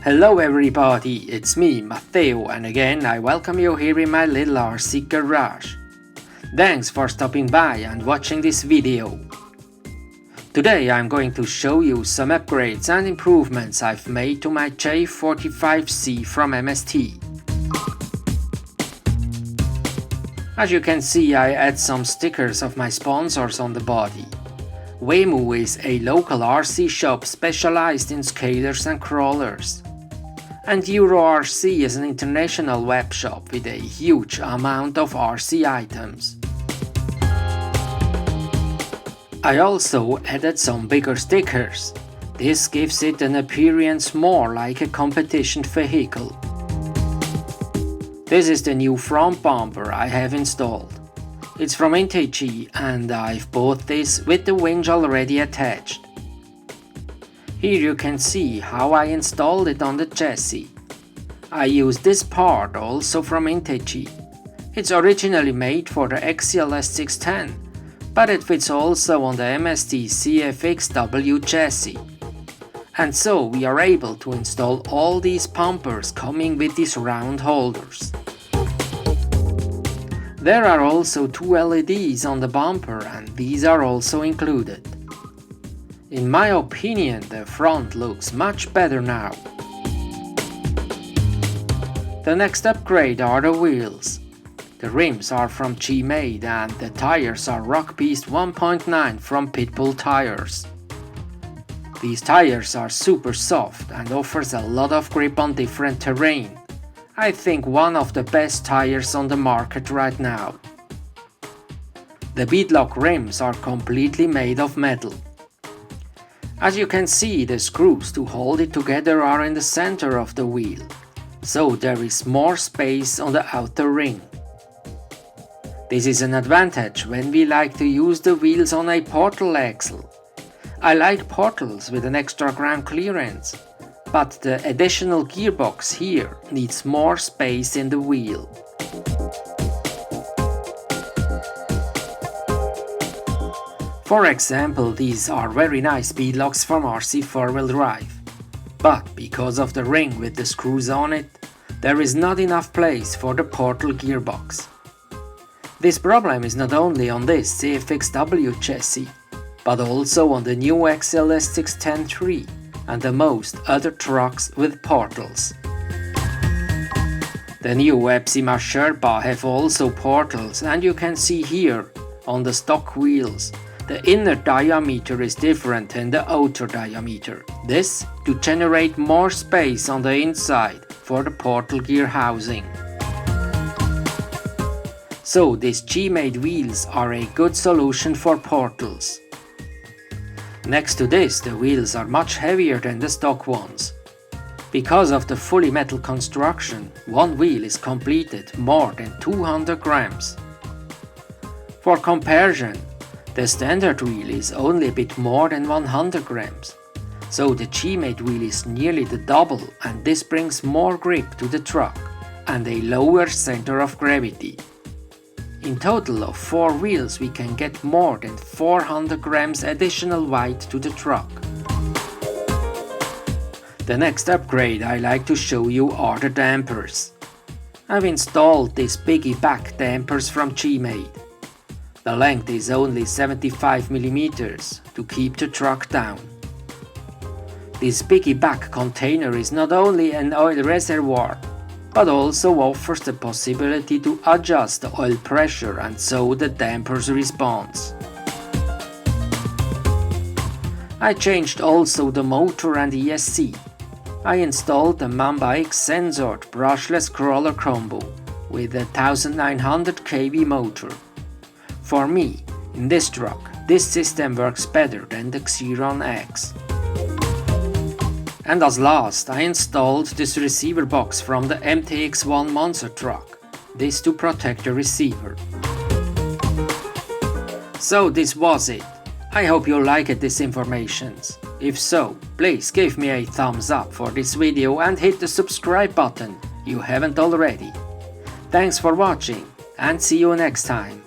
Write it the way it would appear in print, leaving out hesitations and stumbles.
Hello everybody, it's me, Matteo, and again I welcome you here in my little RC garage. Thanks for stopping by and watching this video. Today I'm going to show you some upgrades and improvements I've made to my J45C from MST. As you can see, I add some stickers of my sponsors on the body. Wemu is a local RC shop specialized in scalers and crawlers. And EuroRC is an international web shop with a huge amount of RC items. I also added some bigger stickers. This gives it an appearance more like a competition vehicle. This is the new front bumper I have installed. It's from MST and I've bought this with the winch already attached. Here you can see how I installed it on the chassis. I used this part also from MST. It's originally made for the XCLS610, but it fits also on the MST CFX-w chassis. And so we are able to install all these bumpers coming with these round holders. There are also two LEDs on the bumper and these are also included. In my opinion, the front looks much better now. The next upgrade are the wheels. The rims are from G-Made and the tires are Rock Beast 1.9 from Pitbull Tires. These tires are super soft and offers a lot of grip on different terrain. I think one of the best tires on the market right now. The beadlock rims are completely made of metal. As you can see, the screws to hold it together are in the center of the wheel, so there is more space on the outer ring. This is an advantage when we like to use the wheels on a portal axle. I like portals with an extra ground clearance, but the additional gearbox here needs more space in the wheel. For example, these are very nice beadlocks from RC 4-wheel drive, but because of the ring with the screws on it, there is not enough place for the portal gearbox. This problem is not only on this CFX-w chassis, but also on the new XCLS610-3 and the most other trucks with portals. The new Epsima Sherpa have also portals, and you can see here on the stock wheels the inner diameter is different than the outer diameter. This to generate more space on the inside for the portal gear housing. So these G-Made wheels are a good solution for portals. Next to this, the wheels are much heavier than the stock ones. Because of the fully metal construction, one wheel is completed more than 200 grams. For comparison, the standard wheel is only a bit more than 100 grams. So the G-Made wheel is nearly the double, and this brings more grip to the truck and a lower center of gravity. In total of 4 wheels we can get more than 400 grams additional weight to the truck. The next upgrade I like to show you are the dampers. I've installed these Piggyback dampers from G-Made. The length is only 75 mm to keep the truck down. This Piggyback container is not only an oil reservoir, but also offers the possibility to adjust the oil pressure and so the dampers response. I changed also the motor and ESC. I installed the Mamba X sensored brushless crawler combo with a 1900 kV motor. For me, in this truck, this system works better than the Xeron X. And as last, I installed this receiver box from the MTX1 monster truck, this to protect the receiver. So this was it. I hope you liked this information. If so, please give me a thumbs up for this video and hit the subscribe button you haven't already. Thanks for watching and see you next time.